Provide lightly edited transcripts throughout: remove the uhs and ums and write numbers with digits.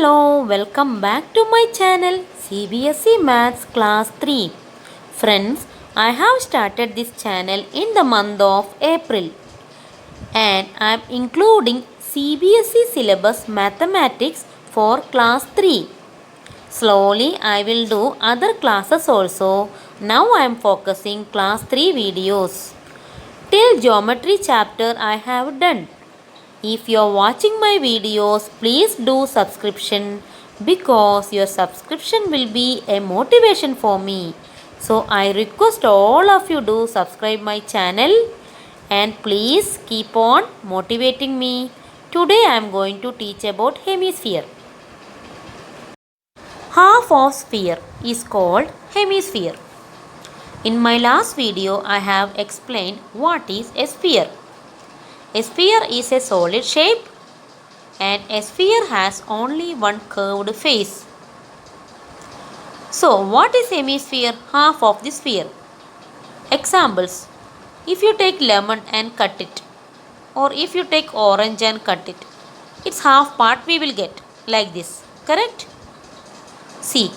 Hello, welcome back to my channel CBSE Maths Class 3. Friends, I have started this channel in the month of April and I am including CBSE syllabus mathematics for class 3. Slowly I will do other classes also. Now I am focusing class 3 videos. Till geometry chapter I have done. If you are watching my videos, please do subscription because your subscription will be a motivation for me. So I request all of you do subscribe my channel and please keep on motivating me. Today I am going to teach about hemisphere. Half of sphere is called hemisphere. In my last video I have explained what is a sphere. A sphere is a solid shape and a sphere has only one curved face. So what is hemisphere? Half of the sphere. Examples. If you take lemon and cut it, or if you take orange and cut it, its half part we will get like this. Correct? See,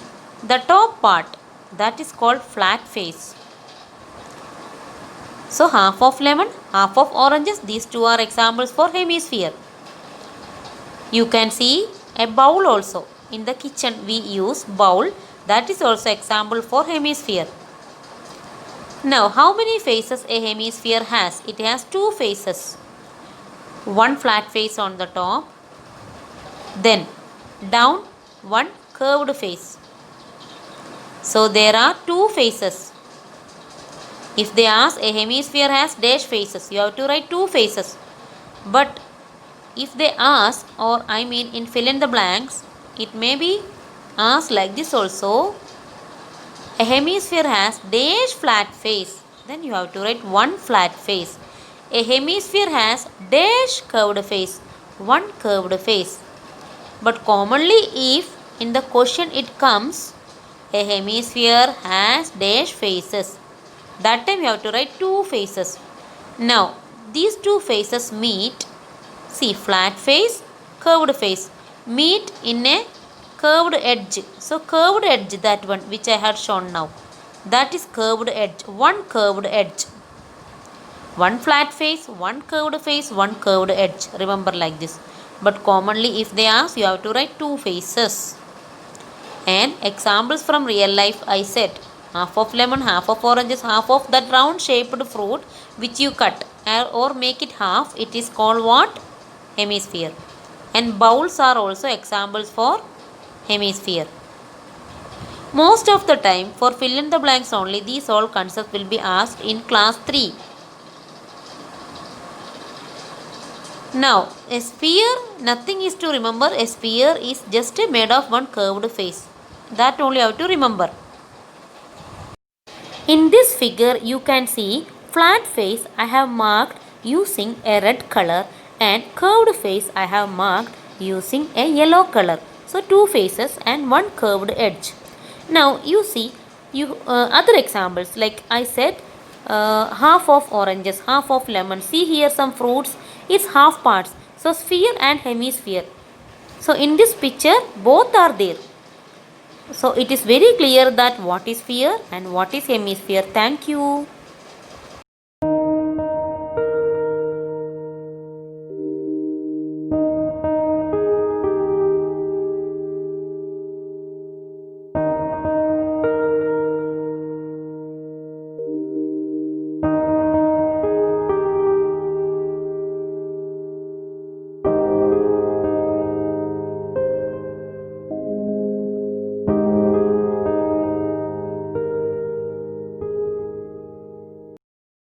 the top part, that is called flat face. So half of lemon, half of oranges, these two are examples for hemisphere. You can see a bowl also. In the kitchen we use bowl, that is also example for hemisphere. Now how many faces a hemisphere has? It has two faces. One flat face on the top, then down one curved face. So there are two faces. If they ask a hemisphere has dash faces, you have to write two faces. But if they ask, or I mean in fill in the blanks, it may be asked like this also. A hemisphere has dash flat face. Then you have to write one flat face. A hemisphere has dash curved face. One curved face. But commonly if in the question it comes, a hemisphere has dash faces. That time you have to write two faces. Now these two faces meet. See, flat face, curved face meet in a curved edge. So curved edge, that one which I had shown now, that is curved edge. One curved edge. One flat face, one curved face, one curved edge. Remember like this. But commonly if they ask, you have to write two faces. And examples from real life I said. Half of lemon, half of oranges, half of that round shaped fruit which you cut or make it half, it is called what? Hemisphere. And bowls are also examples for hemisphere. Most of the time for fill in the blanks only, these all concepts will be asked in class 3. Now a sphere, nothing is to remember. A sphere is just made of one curved face. That only you have to remember. In this figure you can see flat face I have marked using a red color and curved face I have marked using a yellow color. So two faces and one curved edge. Now you see other examples like I said, half of oranges, half of lemon. See here some fruits, it's half parts. So sphere and hemisphere. So in this picture both are there. So it is very clear that what is sphere and what is hemisphere. Thank you.